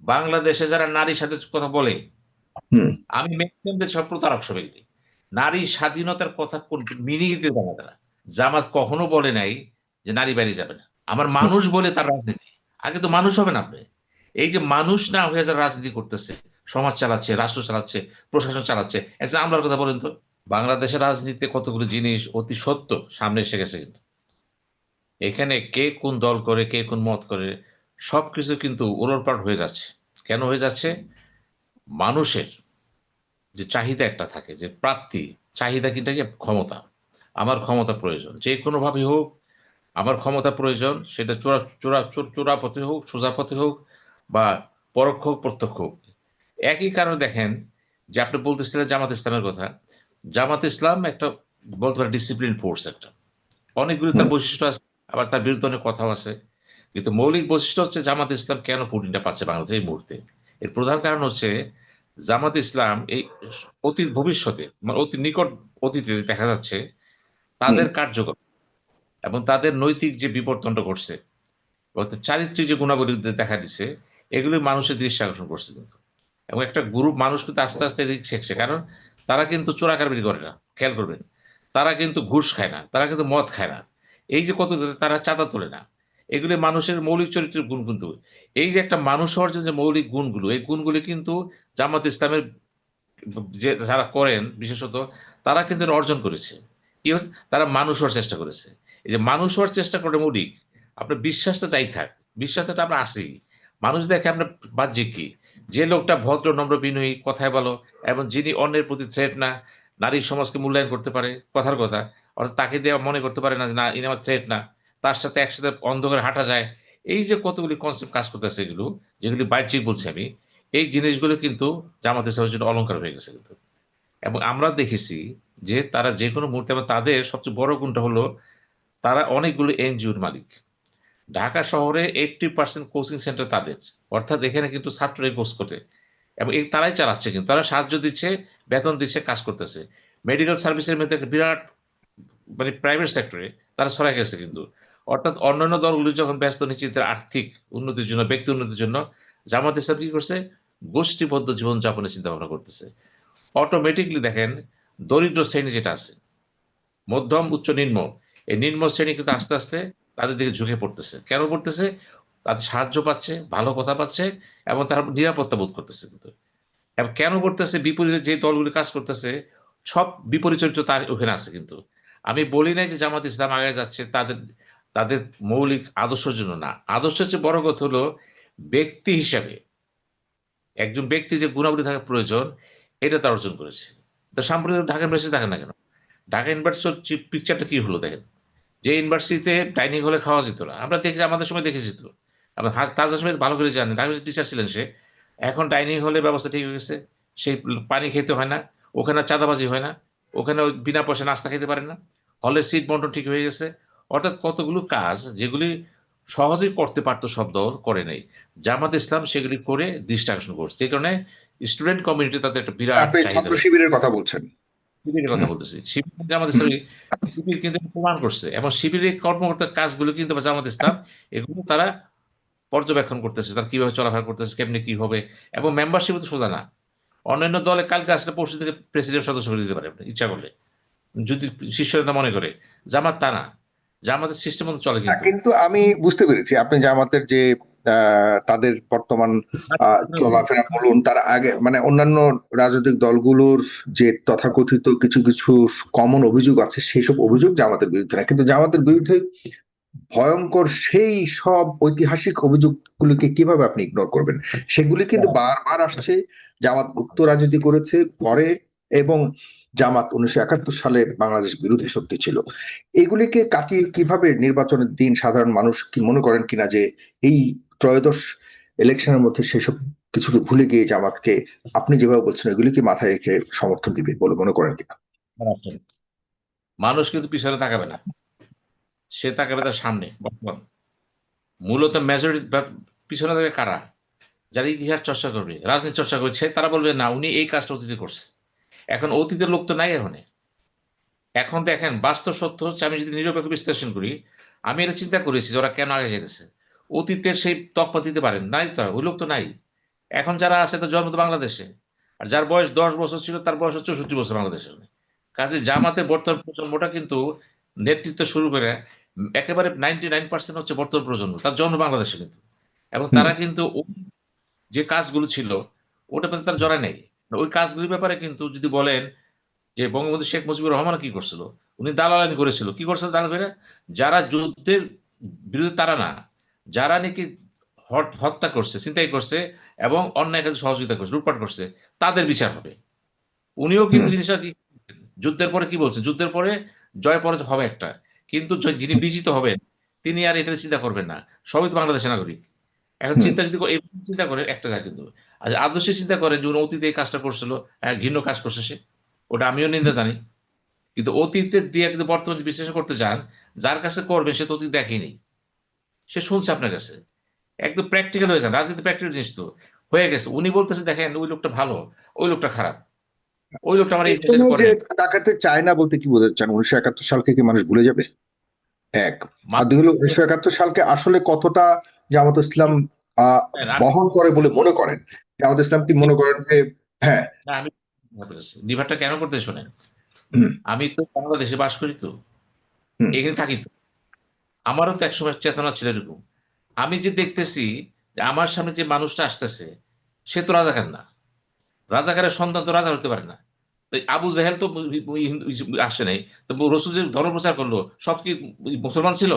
বাংলাদেশে যারা নারীর সাথে কথা বলে, হুম। আমি ম্যাক্সিমাম দেশ সব প্রতারক সব এগুলি। নারী স্বাধীনতার কথা কোন মিনিং দিতে জানে তারা। জামাত কখনো বলে নাই যে নারী বাইরে যাবে না। আমার মানুষ বলে তার রাজনীতি। আগে তো মানুষ হবে না আপনি। এই যে মানুষ না হয়ে যারা রাজনীতি করতেছে, সমাজ চালাচ্ছে, রাষ্ট্র চালাচ্ছে, প্রশাসন চালাচ্ছে, একজন আমলার কথা বলেন তো। বাংলাদেশের রাজনীতিতে কতগুলো জিনিস অতি সত্য সামনে এসে গেছে কিন্তু। এখানে কে কোন দল করে, কে কোন মত করে, সবকিছু কিন্তু ওলটপালট হয়ে যাচ্ছে। কেন হয়ে যাচ্ছে? মানুষের যে চাহিদা একটা থাকে, যে প্রাপ্তি, চাহিদা কিন্তু কি? ক্ষমতা। আমার ক্ষমতা প্রয়োজন। যে কোনোভাবে হোক আমার ক্ষমতা প্রয়োজন। সেটা চোরা পথে হোক, সোজা পথে হোক, বা পরোক্ষ হোক, প্রত্যক্ষ হোক। একই কারণে দেখেন যে আপনি বলতেছিলেন জামাত ইসলামের কথা। জামাত ইসলাম একটা বলতে পারে ডিসিপ্লিন ফোর্স একটা। অনেকগুলো হুম। তার বৈশিষ্ট্য আছে, আবার তার বিরুদ্ধে অনেক কথাও আছে। কিন্তু মৌলিক বৈশিষ্ট্য হচ্ছে জামাত ইসলাম কেন ভোটটা পাচ্ছে বাংলাদেশে এই মুহূর্তে। এর প্রধান কারণ হচ্ছে জামাত ইসলাম এই অতীত ভবিষ্যতে, মানে অতি নিকট অতীতে দেখা যাচ্ছে হুম। তাদের কার্যকর এবং তাদের নৈতিক যে বিবর্তনটা ঘটছে, অর্থাৎ চারিত্রিক যে গুণাবলী দেখা দিচ্ছে, এগুলি মানুষের দৃষ্টি আকর্ষণ করছে কিন্তু। এবং একটা গ্রুপ মানুষ কিন্তু আস্তে আস্তে এদিকে শিখছে, কারণ তারা কিন্তু চোরাকারবারি করে না। খেয়াল করবেন, তারা কিন্তু ঘুষ খায় না, তারা কিন্তু মদ খায় না, এই যে কত, তারা চাঁদা তোলে না। এগুলি মানুষের মৌলিক চরিত্রের গুণ কিন্তু। এই যে একটা মানুষ হওয়ার জন্য যে মৌলিক গুণগুলো, এই গুণগুলি কিন্তু জামাত ইসলামের যে যারা করেন বিশেষত, তারা কিন্তু এটা অর্জন করেছে। কি হচ্ছে? তারা মানুষ হওয়ার চেষ্টা করেছে। এই যে মানুষ হওয়ার চেষ্টা করে মৌলিক, আপনার বিশ্বাসটা চাই থাক, বিশ্বাসটা আমরা আসেই। মানুষ দেখে আপনার বাহ্যিক কি, যে লোকটা ভদ্র, নম্র, বিনয়ী, কথায় বলো, এবং যিনি অন্যের প্রতি থ্রেট না, নারীর সমাজকে মূল্যায়ন করতে পারে, কথার কথা, অর্থাৎ তাকে দিয়ে মনে করতে পারে না যে না, ইনি আমার থ্রেট না, তার সাথে একসাথে অন্ধকারে হাঁটা যায়। এই যে কতগুলি কনসেপ্ট কাজ করতেছে, এগুলো যেগুলি বাহ্যিক বলছি আমি, এই জিনিসগুলো কিন্তু জামাত ইসলামের জন্য অলংকার হয়ে গেছে কিন্তু। এবং আমরা দেখেছি যে তারা যে কোনো মুহূর্তে, এবং তাদের সবচেয়ে বড় গুণটা হলো তারা অনেকগুলো এনজিওর মালিক। ঢাকা শহরে 80% কোচিং সেন্টার তাদের। অর্থাৎ এখানে কিন্তু ছাত্ররাই কোর্স করে, এবং এই তারাই চালাচ্ছে কিন্তু। তারা সাহায্য দিচ্ছে, বেতন দিচ্ছে, কাজ করতেছে। মেডিকেল সার্ভিসের মধ্যে একটা বিরাট, মানে প্রাইভেট সেক্টরে তারা ছড়াই গেছে কিন্তু। অর্থাৎ অন্যান্য দলগুলি যখন ব্যস্ত নিজেদের আর্থিক উন্নতির জন্য, ব্যক্তি উন্নতির জন্য, জামাত ইসলাম কি করছে? গোষ্ঠীবদ্ধ জীবনযাপনের চিন্তা ভাবনা করতেছে। অটোমেটিকলি দেখেন, দরিদ্র শ্রেণী যেটা আছে, মধ্যম, উচ্চ, নিম্ন, এই নিম্ন শ্রেণী কিন্তু আস্তে আস্তে তাদের দিকে ঝুঁকে পড়তেছে। কেন পড়তেছে? তাদের সাহায্য পাচ্ছে, ভালো কথা পাচ্ছে, এবং তারা নিরাপত্তা বোধ করতেছে কিন্তু। এবং কেন করতেছে? বিপরীতে যে দলগুলি কাজ করতেছে, সব বিপরীত চরিত্র তার ওখানে আছে কিন্তু। আমি বলি নাই যে জামাত ইসলাম আগে যাচ্ছে তাদের তাদের মৌলিক আদর্শের জন্য না। আদর্শের চেয়ে বড় কথা হলো ব্যক্তি হিসাবে একজন ব্যক্তি যে গুণাবলী থাকা প্রয়োজন, এটা তারা অর্জন করেছে। তো সাম্প্রতিক ঢাকা ইউনিভার্সিটি দেখেন না কেন? ঢাকা ইউনিভার্সিটির পিকচারটা কি হলো দেখেন। যে ইউনিভার্সিটিতে ডাইনিং হলে খাওয়া যেত না। আমরা দেখেছি, আমাদের সময় দেখেছি তো। আমরা তাজা সময় ভালো করে জানেন। ঢাকা টিচার ছিলেন সে। এখন ডাইনিং হলের ব্যবস্থা ঠিক হয়ে গেছে। সেই পানি খেতে হয় না। ওখানে আর চাঁদাবাজি হয় না। ওখানে ওই বিনা পয়সায় নাস্তা খেতে পারেন না। হলের সিট বন্টন ঠিক হয়ে গেছে। অর্থাৎ কতগুলো কাজ যেগুলি সহজেই করতে পারত সব দল, করে নাই। জামাত ইসলাম সেগুলি করে দৃষ্টি আকর্ষণ করছে। এই কারণে স্টুডেন্ট কমিউনিটি তাদের একটা বিরাট আপনি চাহিদা ছাত্র রয়েছে। শিবিরের কথা বলছেন? শিবিরের কথা হুম। বলতেছি। শিবির কিন্তু জামাত হুম। ইসলামী, শিবির কিন্তু প্রমাণ করছে, এবং শিবিরের কর্মকর্তার কাজগুলো কিন্তু জামাত ইসলাম এগুলো তারা পর্যবেক্ষণ করতেছে। তারা কিভাবে চলাফেরা করতেছে, কেমনি কি হবে, এবং মেম্বারশিপ তো সোজা না। অন্যান্য দলে কালকে আসলে পরশু থেকে প্রেসিডেন্ট সদস্য করে দিতে পারে আপনি ইচ্ছা করলে, যদি শীর্ষ নেতা মনে করে। জামাত তা না। জামাতের সিস্টেম মতো চলে না, কিন্তু। কিন্তু আমি বুঝতে পেরেছি আপনি জামাতের যে তাদের বর্তমান চলাফেরা বলুন, তার আগে মানে অন্যান্য রাজনৈতিক দলগুলোর যে তথাকথিত কিছু কিছু কমন অভিযোগ আছে, সেসব অভিযোগ জামাতের বিরুদ্ধে না, কিন্তু জামাতের বিরুদ্ধে ভয়ঙ্কর সেই সব ঐতিহাসিক অভিযোগগুলিকে কিভাবে আপনি ইগনোর করবেন? সেগুলি কিন্তু বারবার আসছে। জামাত গুপ্ত রাজনীতি করেছে, করে, এবং জামাত 1971 সালে বাংলাদেশ বিরোধী শক্তি ছিল। এগুলিকে কাটিয়ে কিভাবে নির্বাচনের দিন সাধারণ মানুষ কি মনে করেন কিনা যে এই ত্রয়োদশ ইলেকশনের মধ্যে সেসব কিছুকে ভুলে গিয়ে জামাতকে আপনি যেভাবে বলছেন এগুলিকে মাথায় রেখে সমর্থন দিবে বলে মনে করেন কিনা? মানুষ কিন্তু পিছনে তাকাবে না, সে তাকাবে তার সামনে বর্তমান। মূলত মেজরিটি পিছনে থাকবে কারা? যারা ইতিহাস চর্চা করবে, রাজনীতি চর্চা করছে, তারা বলবে না, উনি এই কাজটা অতীতে করছে। এখন অতীতের লোক তো নাই এখন। এখন দেখেন, বাস্তব সত্য হচ্ছে, আমি যদি নিরপেক্ষ বিশ্লেষণ করি, আমি এটা চিন্তা করেছি যে ওরা কেন আগে যেতেছে। অতীতের সেই তকমা দিতে পারেন নাই, তো ওই লোক তো নাই। এখন যারা আছে তার জন্ম তো বাংলাদেশে, আর যার বয়স 10 বছর ছিল তার বয়স হচ্ছে 64 বছর বাংলাদেশে। কাজে জামাতের বর্তমান প্রজন্মটা কিন্তু নেতৃত্ব শুরু করে একেবারে 99% হচ্ছে বর্তমান প্রজন্ম, তার জন্ম বাংলাদেশে কিন্তু। এবং হুম, তারা কিন্তু যে কাজগুলো ছিল ওটা কিন্তু তারা জড়ায় নেই। ওই কাজগুলির ব্যাপারে কিন্তু যদি বলেন যে বঙ্গবন্ধু শেখ মুজিবুর রহমান কি করছিল, উনি দালালি করেছিল। কি করছিল দালাল করে? যারা যুদ্ধের বিরুদ্ধে তারা না, যারা নাকি হত্যা করছে, ছিনতাই করছে এবং অন্যায় কাজে সহযোগিতা করছে, লুটপাট করছে, তাদের বিচার হবে। উনিও কিন্তু হুম, জিনিসটা কি বলছেন, যুদ্ধের পরে কি বলছেন, যুদ্ধের পরে জয় পরাজয় হবে একটা, কিন্তু যিনি বিজিত হবেন তিনি আর এটা চিন্তা করবেন না। সবই তো বাংলাদেশের নাগরিক। এখন হুম। চিন্তা যদি এভাবে চিন্তা করেন একটা যায় কিন্তু। আর আদর্শে চিন্তা করেন যে উনি অতীতে এই কাজটা করছিল, ঘৃণ্য কাজ করছে সে, ওটা আমিও নিন্দা জানি। কিন্তু অতীতের দিয়ে কিন্তু বর্তমানে বিশ্লেষণ করতে যান, যার কাছে করবেন সে তো অতীত দেখেনি, সে শুনছে আপনার কাছে। একদম প্র্যাকটিক্যাল হয়ে যান, রাজনীতি প্র্যাকটিক্যাল জিনিস তো হয়ে গেছে। উনি বলতেছে দেখেন ওই লোকটা ভালো, ওই লোকটা খারাপ, ওই লোকটা আমার এই এখানে যে করেন। টাকাতে চায় না বলতে কি বোঝাতে চান? 1971 সালকে কি মানুষ ভুলে যাবে? এক। আর দুই মাত্র হলো 1971 সালকে আসলে কতটা জামাত ইসলাম আমি বহন করে বলে মনে করেন? জামাত ইসলাম কি মনে করেন যে হ্যাঁ, না, আমি ডিভাইডটা কেন করতে শোনেন। হুম, আমি তো বাংলাদেশে বাস করি, তো হুম, এখানে থাকি তো, আমারও তো একসময় চেতনা ছিল এরকম। আমি যে দেখতেছি যে আমার সামনে যে মানুষটা আসতেছে সে তো রাজাকার না, রাজাকারের সন্তান তো রাজা হতে পারে না। তো আবু জাহেল তো আসে নাই। তো রসুল যে ধর্ম প্রচার করলো সব কি মুসলমান ছিল?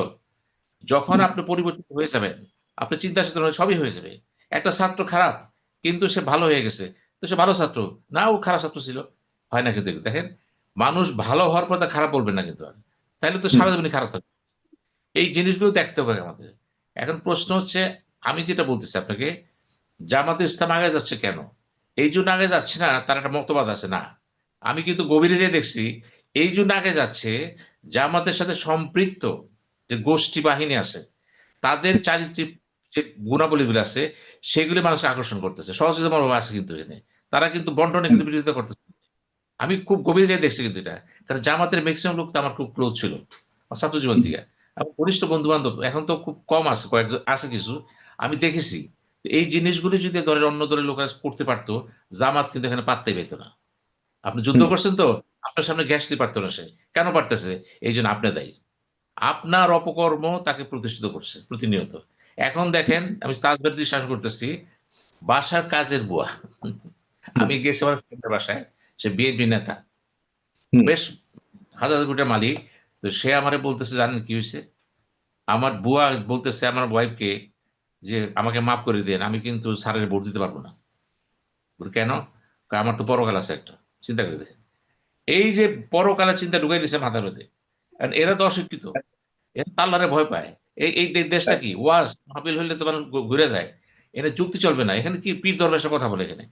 যখন হুম, আপনি পরিবর্তিত হয়ে যাবেন, আপনার চিন্তা চেতনা সবই হয়ে যাবে। একটা ছাত্র খারাপ, কিন্তু সে ভালো হয়ে গেছে। তো সে ভালো ছাত্র। না ও খারাপ ছাত্র ছিল। হয় না কিন্তু এগুলো। দেখেন, মানুষ ভালো হওয়ার পর তা খারাপ বলবেন না কিন্তু আর। তাইলে তো হুম, সারা জীবনই খারাপ থাকবে। এই জিনিসগুলো দেখতে হবে আমাদের। এখন প্রশ্ন হচ্ছে, আমি যেটা বলতেছি আপনাকে, জামাতে ইসলাম আগে যাচ্ছে কেন? এইজন্য আগে যাচ্ছে না, তার একটা মতবাদ আছে না। আমি কিন্তু গভীরে যেয়ে দেখছি, এইজন্য আগে যাচ্ছে, জামাতের সাথে সম্পৃক্ত যে গোষ্ঠী বাহিনী আছে, তাদের চারিত্রিক যে গুণাবলীগুলো আছে, সেগুলি মানুষকে আকর্ষণ করতেছে। সহযোগিতা মনোভাব আছে কিন্তু এখানে। তারা কিন্তু বন্টনে হুম, কিন্তু বিরোধিতা করতেছে। আমি খুব গভীরে যেয়ে দেখছি কিন্তু এটা। কারণ জামাতের মেক্সিমাম লোক তো আমার খুব ক্লোজ ছিল। আমার ছাত্র জীবন হুম, থেকে। আমার ঘনিষ্ঠ বন্ধু-বান্ধব এখন তো খুব কম আছে, কয়েকজন আছে কিছু। আমি দেখেছি। এই জিনিসগুলি যদি ধরেন অন্য দলের লোকেরা করতে পারত, জামাত কিন্তু এখানে পাত্তাই পেত না। আপনি যুদ্ধ হুম। করছেন তো, আপনার সামনে গ্যাস দিতে পারত না সে। কেন পারতেছে? এইজন্য আপনি দায়ী। আপনার অপকর্ম তাকে প্রতিষ্ঠিত করছে প্রতিনিয়ত। এখন দেখেন আমি তাজবের দিয়ে শাসন করতেছি, বাসার কাজের বুয়া। হুম, আমি গেছি আমার ফ্রেন্ডের বাসায়। সে বিএনপি নেতা। হুম, বেশ হাজার, হাজার কোটি টাকার মালিক। তো সে আমারে বলতেছে জানেন কি হইছে? আমার বুয়া বলতেছে আমার ওয়াইফকে যে, "আমাকে মাফ করে দিয়েন। আমি কিন্তু স্যারের ভোট দিতে পারব না।" বলি, "কেন?" কয়, "আমার তো পরকাল আছে একটা।" চিন্তা করে দেখেন। এই যে পরকালের চিন্তা ঢুকাই দিছে মাথার মধ্যে। কারণ এরা তো অশিক্ষিত। এরা তো আল্লাহরে ভয় পায়। এই দেশটা হ্যাঁ। কি? ওয়াজ মাহফিল হইলে তো মানুষ ঘুরে যায়। এখানে যুক্তি চলবে না। এখানে কি পীর দরবেশরা কথা বলে এখানে।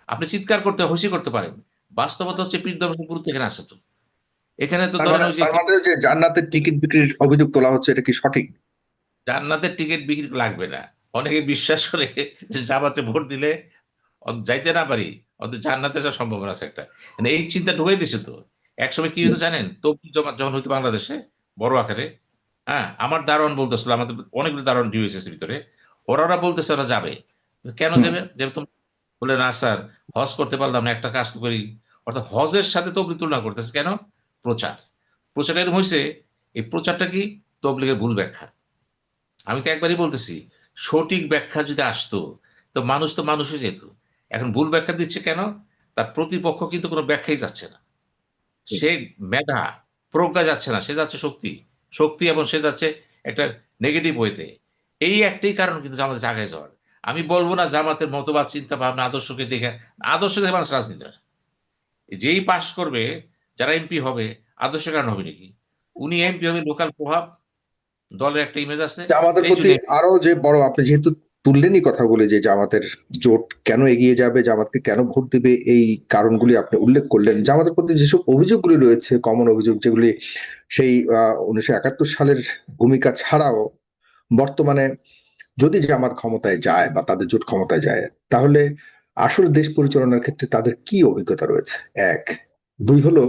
আপনি চিৎকার করতে হইসি করতে পারেন। বাস্তবতা হচ্ছে পীর দরবেশের গুরুত্ব এখানে আছে তো। এখানে তো ধরেন ওই যে তার মানে যে জান্নাতের টিকিট বিক্রির অভিযোগ তোলা হচ্ছে এটা কি সঠিক? জান্নাতের টিকেট বিক্রি লাগবে না। অনেকে বিশ্বাস করে যে জামাতে ভোট দিলে যাইতে না পারি, অন্তত জান্নাতে যাওয়ার সম্ভাবনা আছে একটা। মানে এই চিন্তা ঢুকাই দিছে তো। একসময় কি হুম, হইতো জানেন? তবলিগ জমাত যখন হইতো বাংলাদেশে বড় আকারে, হ্যাঁ? আমার দারোয়ান বলতেছিল, আমাদের অনেকগুলো দারোয়ান ডিওএইচএস এর ভিতরে। ওরা বলতেছে ওরা যাবে। কেন হুম। যাবে? যে বলে, "না স্যার, হজ করতে পারলাম না, একটা কাজ তো করি।" অর্থাৎ হজের সাথে তবলিগ তুলনা করতেছে। কেন? প্রচার। প্রচারটা এরকম হইছে, এই প্রচারটা কি? তবলিগের ভুল ব্যাখ্যা। আমি তো একবারই বলতেছি, সঠিক ব্যাখ্যা যদি আসতো, তো মানুষ তো মানুষ হয়ে যেত। এখন ভুল ব্যাখ্যা দিচ্ছে কেন? তার প্রতিপক্ষ কিন্তু কোন ব্যাখ্যাই যাচ্ছে না। সে মেধা, প্রজ্ঞা যাচ্ছে না। সে যাচ্ছে শক্তি। শক্তি এবং সে যাচ্ছে একটা নেগেটিভ ওয়েতে। এই একটাই কারণ কিন্তু জামাতের আগায় যাওয়ার। আমি বলব না জামাতের মতবাদ, চিন্তা ভাবনা, আদর্শকে দেখে, আদর্শ দেখে মানুষ রাজনীতি হয় না। যেই পাস করবে, যারা এমপি হবে, আদর্শের কারণে হবে নাকি? উনি এমপি হবে, লোকাল প্রভাব, দলের একটা ইমেজ আছে। জামাতের এইজন্য প্রতি আরো যে বড়, আপনি যেহেতু তুললেনই কথাগুলি যে জামাতের জোট কেন এগিয়ে যাবে, জামাতকে কেন ভোট দিবে, এই কারণগুলি আপনি উল্লেখ করলেন। জামাতের প্রতি যেসব অভিযোগগুলি রয়েছে, কমন অভিযোগ যেগুলি সেই 1971 সালের ভূমিকা ছাড়াও বর্তমানে যদি জামাত ক্ষমতায় যায় বা তাদের জোট ক্ষমতায় যায়, তাহলে আসলে দেশ পরিচালনার ক্ষেত্রে তাদের কি অভিজ্ঞতা রয়েছে? এক। দুই হলো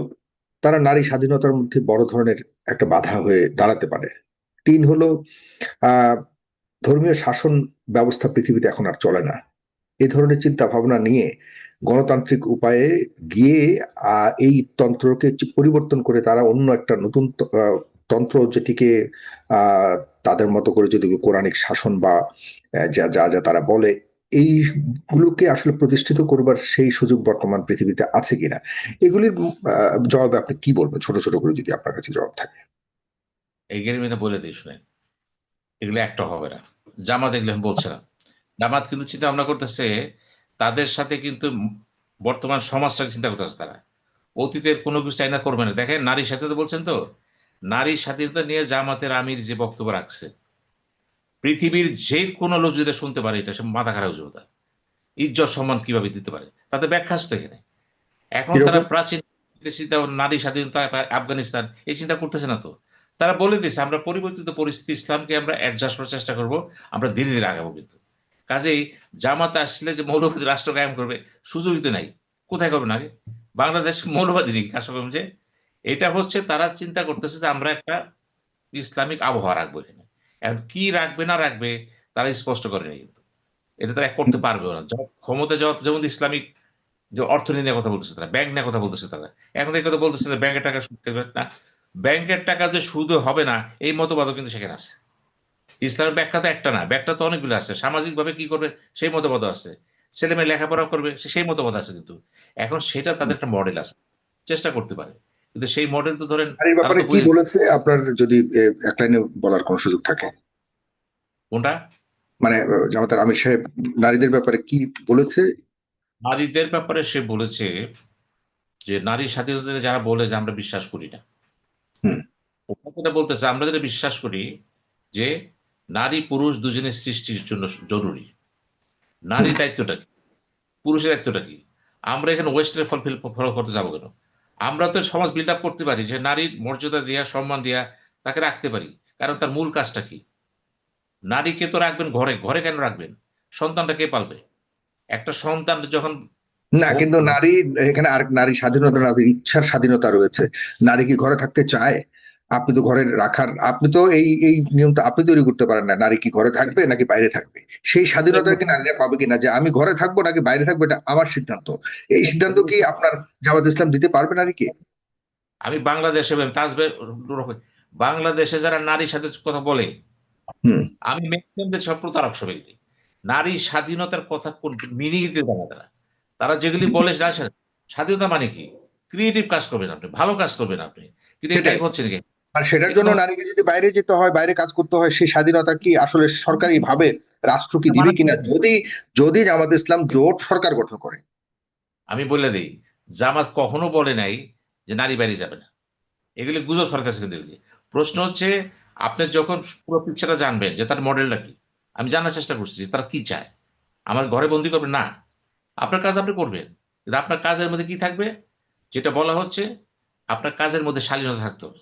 তারা নারী স্বাধীনতার মধ্যে বড় ধরনের একটা বাধা হয়ে দাঁড়াতে পারে। তিন হলো আহ ধর্মীয় শাসন ব্যবস্থা পৃথিবীতে এখন আর চলে না। এ ধরনের চিন্তা ভাবনা নিয়ে গণতান্ত্রিক উপায়ে গিয়ে এই তন্ত্রকে পরিবর্তন করে তারা অন্য একটা নতুন তন্ত্র, যেটিকে আহ তাদের মতো করে যদি কোরআনিক শাসন বা যা যা যা তারা বলে, এইগুলোকে আসলে প্রতিষ্ঠিত করবার সেই সুযোগ বর্তমান পৃথিবীতে আছে কিনা, এগুলির জবাবে আপনি কি বলবেন, ছোট ছোট করে যদি আপনার কাছে জবাব থাকে? এই গেরিমিতে বলে দিই শুনেন, এগুলো একটা হবে না। জামাত এগুলো আমি বলছিলাম, জামাত কিন্তু চিন্তা ভাবনা করতেছে, তাদের সাথে কিন্তু বর্তমান সমাজটাকে চিন্তা করতেছে তারা, অতীতের কোনো কিছু চাইনা করবে না। দেখেন নারী স্বাধীনতা বলছেন তো, নারী স্বাধীনতা নিয়ে জামাতের আমির যে বক্তব্য রাখছে, পৃথিবীর যে কোনো লোক যদি শুনতে পারে এটা সে মাথা খারাপ হয়ে যাবে তার। ইজ্জত সম্মান কিভাবে দিতে পারে, তাতে ব্যাখ্যা আসতে এখানে। এখন তারা কিরকম? প্রাচীন চিন্তা, নারী স্বাধীনতা, আফগানিস্তান এই চিন্তা করতেছে না তো। তারা বলে দিচ্ছে আমরা পরিবর্তিত পরিস্থিতি, ইসলামকে আমরা অ্যাডজাস্ট করার চেষ্টা করব, আমরা ধীরে ধীরে আগাবো। কিন্তু কাজেই জামাত আসলে যে মৌলবাদী রাষ্ট্র কায়েম করবে, সুযোগই তো নাই। কোথায় করবে না আগে? বাংলাদেশ মৌলবাদী নাকি কাজ করবে যে? এটা হচ্ছে তারা চিন্তা করতেছে যে আমরা একটা ইসলামিক আবহাওয়া রাখবো এখানে। এখন কি রাখবে না রাখবে তারা স্পষ্ট করেনি কিন্তু। এটা তারা করতে পারবেও না। ক্ষমতা যাওয়া, যেমন ইসলামিক যে অর্থনীতি নিয়ে কথা বলতেছে তারা, ব্যাংক নিয়ে কথা বলতেছে তারা। এখন এই কথা বলতেছে যে ব্যাংকের টাকা সুদ খেবে না, ব্যাংকের টাকা যে সুদ হবে না এই মতবাদও কিন্তু সেখানে আছে। ইসলামের ব্যাখ্যা তো একটা না, ব্যাখ্যা তো অনেকগুলো আছে। সামাজিক ভাবে কি করবে সেই মতবাদ আছে, ছেলে মেয়ে লেখাপড়া করবে সেই মতবাদ আছে। কিন্তু এখন সেটা তাদের একটা মডেল আছে, চেষ্টা করতে পারে। কিন্তু সেই মডেল তো ধরেন নারীর তারা ব্যাপারে তো কি বুঝে। বলেছে আপনার, যদি এক লাইনে বলার কোনো সুযোগ থাকে? কোনটা? মানে জামাতার আমির সাহেব নারীদের ব্যাপারে কি বলেছে? নারীদের ব্যাপারে সে বলেছে যে নারী স্বাধীনতাতে যারা বলে যে আমরা বিশ্বাস করি না, হুম। ওরা যেটা বলতেছে আমরা যেটা বিশ্বাস করি যে নারী পুরুষ দুজনের সৃষ্টির জন্য জরুরি। হুম। নারীর দায়িত্বটা কি, পুরুষের দায়িত্বটা কি? আমরা এখানে ওয়েস্টের ফলো করতে যাবো কেন? আমরা তো সমাজ বিল্ড আপ করতে পারি যে নারীর মর্যাদা দেয়া, সম্মান দেয়া, তাকে রাখতে পারি। কারণ তার মূল কাজটা কি? নারীকে তো রাখবেন ঘরে, ঘরে কেন রাখবেন? সন্তানটা কে পালবে? একটা সন্তান যখন না, কিন্তু নারী এখানে আর নারী স্বাধীনতা, নারীর ইচ্ছার স্বাধীনতা রয়েছে। নারী কি ঘরে থাকতে চায়? আপনি তো ঘরে রাখার, আপনি তো এই এই নিয়মটা আপনি তৈরি করতে পারেন না, নারী কি ঘরে থাকবে নাকি বাইরে থাকবে। সেই স্বাধীনতা কি নারীরা পাবে কিনা, যে আমি ঘরে থাকবো নাকি বাইরে থাকবো, এটা আমার সিদ্ধান্ত। এই সিদ্ধান্ত কি আপনার জামাত ইসলাম দিতে পারবে নারীকে? আমি বাংলাদেশে বাংলাদেশে যারা নারীর সাথে কথা বলে, হুম। আমি ম্যাক্সিমাম সব প্রতারক সব এগুলি। নারী স্বাধীনতার কথা কোন মিনিং দিতে পারে না তারা। তারা যেগুলি বলে স্বাধীনতা মানে কি? ক্রিয়েটিভ কাজ করবেন আপনি, ভালো কাজ করবেন আপনি। কিন্তু সেটাই। এটাই হচ্ছে নাকি? আর সেটার এটা জন্য তো নারীকে যদি বাইরে যেতে হয়, বাইরে কাজ করতে হয়, সেই স্বাধীনতা কি আসলে সরকারি ভাবে রাষ্ট্র কি দিবে কিনা, যদি যদি জামাত ইসলাম জোট সরকার গঠন করে? আমি বলে দেই, জামাত কখনো বলে নাই যে নারী বাইরে যাবে না। এগুলি গুজব ছড়াইতেছে কিন্তু এগুলি। প্রশ্ন হচ্ছে আপনি যখন পুরো পিকচারটা জানবেন যে তার মডেলটা কি। আমি জানার চেষ্টা করছি যে তারা কি চায়। আমার ঘরে বন্দি করবে না। আপনার কাজ আপনি করবেন। কিন্তু আপনার কাজের মধ্যে কি থাকবে? যেটা বলা হচ্ছে আপনার কাজের মধ্যে শালীনতা থাকতে হবে।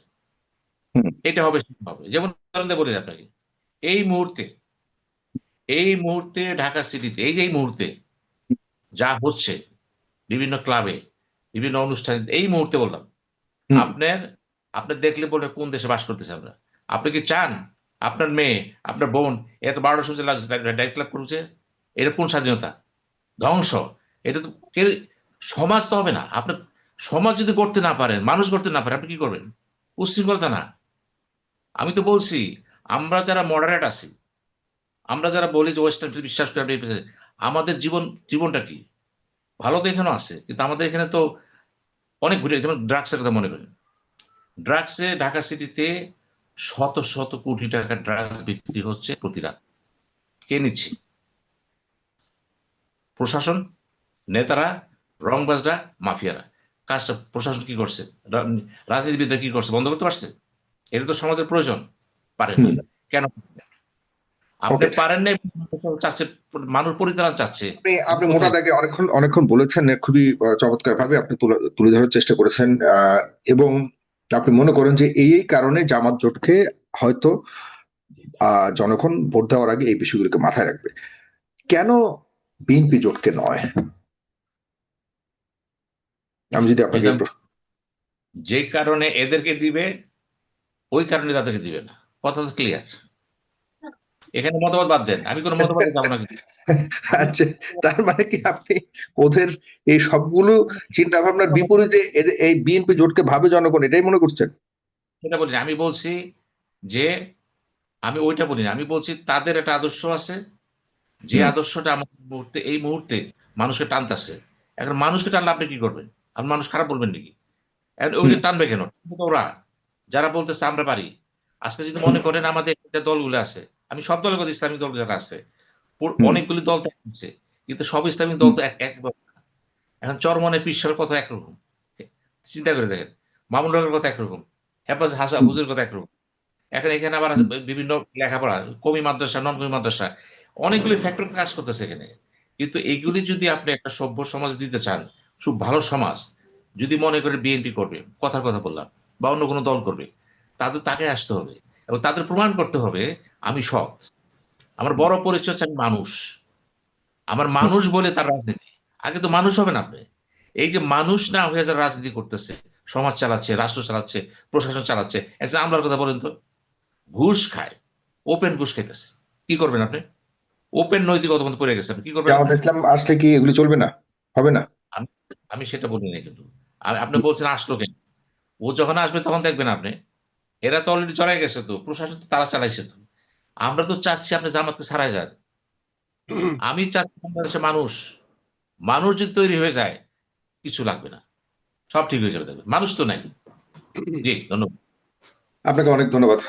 হুম। এটা হবে সেটা হবে। যেমন উদাহরণ দিয়ে বলি আপনাকে। এই মুহূর্তে, এই মুহূর্তে ঢাকা সিটিতে এই যে এই মুহূর্তে যা হচ্ছে বিভিন্ন ক্লাবে, বিভিন্ন অনুষ্ঠানে এই মুহূর্তে বললাম। হুম। আপনার আপনার দেখলে বলবে কোন দেশে বাস করতেছি আমরা। আপনি কি চান আপনার মেয়ে, আপনার বোন এত ১২টা সূর্যে ডাইরেক্ট লাভ করছে? এটা কোন স্বাধীনতা? ধ্বংস। এটা তো সমাজ তো হবে না। আপনার সমাজ যদি করতে না পারেন, মানুষ করতে না পারে, আপনি কি করবেন? উচ্ছৃঙ্খলতা না। আমি তো বলছি আমরা যারা মডারেট আছি, আমরা যারা বলি যে ওয়েস্টার্ন বিশ্বাস করি আমরা আমাদের জীবনটা কি? ভালো তো এখানেও আছে। কিন্তু আমাদের এখানে তো অনেক ঘুরে, যেমন ড্রাগস এর কথা মনে করেন। ড্রাগসে ঢাকা সিটিতে শত শত কোটি টাকার ড্রাগস বিক্রি হচ্ছে প্রতি রাত। কে নিচ্ছে? প্রশাসন, নেতারা, রংবাজরা, মাফিয়ারা। কাজটা প্রশাসন কি করছে? রাজনীতিবিদরা কি করছে? বন্ধ করতে পারছে? এটা তো সমাজের প্রয়োজন। পারেন হুম। নাই। কেন? আপনি ওকে। পারেন নাই, চাচ্ছে, মানুষ পরিত্রাণ চাচ্ছে। আপনি আপনি আপনি মোটা কোথায়? দাগে অনেকক্ষণ অনেকক্ষণ বলেছেন, খুবই চমৎকার ভাবে আপনি তুলে তুলে ধরার চেষ্টা করেছেন, এবং আপনি মনে করেন যে এই এই কারণে জামাত জোটকে হয়তো জনগণ ভোট দেওয়ার আগে এই বিষয়গুলোকে মাথায় রাখবে। কেন বিএনপি জোটকে নয়? আমি যদি আপনাকে কিন্তু এই প্রশ্ন। যে কারণে এদেরকে দিবে, ওই কারণে তাদেরকে দিবে না। কথা তো ক্লিয়ার। এখানে মতবাদ বাদ দেন, আমি কোনো মতবাদে যাবো না কিন্তু। আচ্ছা, তার মানে কি আপনি ওদের এই সবগুলো চিন্তা ভাবনার বিপরীতে এই বিএনপি জোটকে ভাবে জনগণ, এটাই মনে করছেন? সেটা বলি না। আমি বলছি যে আমি ওইটা বলি না। আমি বলছি তাদের একটা আদর্শ আছে, যে হুম, আদর্শটা আমাদের এই মুহূর্তে মানুষকে টানতেছে। এখন মানুষকে টানলে আপনি কি করবেন? আপনি মানুষ খারাপ বলবেন নাকি? এখন ওই হুম, যে টানবে কেন? টানবে তো ওরা যারা বলতেছে আমরা পারি। আজকে যদি মনে করেন আমাদের যে দলগুলো আছে, আমি সব দলের কথা, ইসলামিক দল যারা আছে, হুম, অনেকগুলি দল তো আছে, কিন্তু সব ইসলামিক দল হুম, তো একভাবে না। এখন চরমনে পীর সাহেবের কথা একরকম। চিন্তা করে দেখেন। মামুন হকের কথা একরকম। হেফাজ হুম, হুজুরের কথা একরকম। এখন এখানে আবার হুম, বিভিন্ন লেখাপড়া, কমি মাদ্রাসা, নন কমি মাদ্রাসা, অনেকগুলি ফ্যাক্টর কাজ করতেছে এখানে। কিন্তু এইগুলি যদি আপনি একটা সভ্য সমাজ দিতে চান, খুব ভালো সমাজ, যদি মনে করে বিএনপি করবে, কথার কথা বললাম, বা অন্য কোনো দল করবে, তাকে আসতে হবে এবং তাদের প্রমাণ করতে হবে আমি সৎ। আমার বড় পরিচয় হচ্ছে আমি মানুষ। আমার হুম। মানুষ বলে তার রাজনীতি। আগে তো মানুষ হবেন আপনি। এই যে মানুষ না হয়ে যারা রাজনীতি করতেছে, সমাজ চালাচ্ছে, রাষ্ট্র চালাচ্ছে, প্রশাসন চালাচ্ছে, একজন আমলার কথা বলেন তো? ঘুষ খায়। ওপেন ঘুষ খাইতেছে। কি করবেন আপনি? ওপেন নৈতিকতার মধ্যে পড়ে গেছেন। কি করবেন জামাত আপনি? ইসলাম আসলে কি এগুলি চলবে না? হবে না? আমি আমি সেটা বলি নাই কিন্তু। আপনি বলছেন আসলো কেন? ও যখন আসবে তখন দেখবেন আপনি। এরা তো অলরেডি জড়ায় গেছে তো। প্রশাসন তো তারা চালাইছে তো। আমরা তো চাচ্ছি আপনি জামাতকে ছাড়াই যান। আমি চাচ্ছি বাংলাদেশের মানুষ। মানুষ যদি তৈরি হয়ে যায়, কিছু লাগবে না। সব ঠিক হয়ে যাবে দেখবেন। মানুষ তো নাই। জি, ধন্যবাদ। আপনাকে অনেক ধন্যবাদ।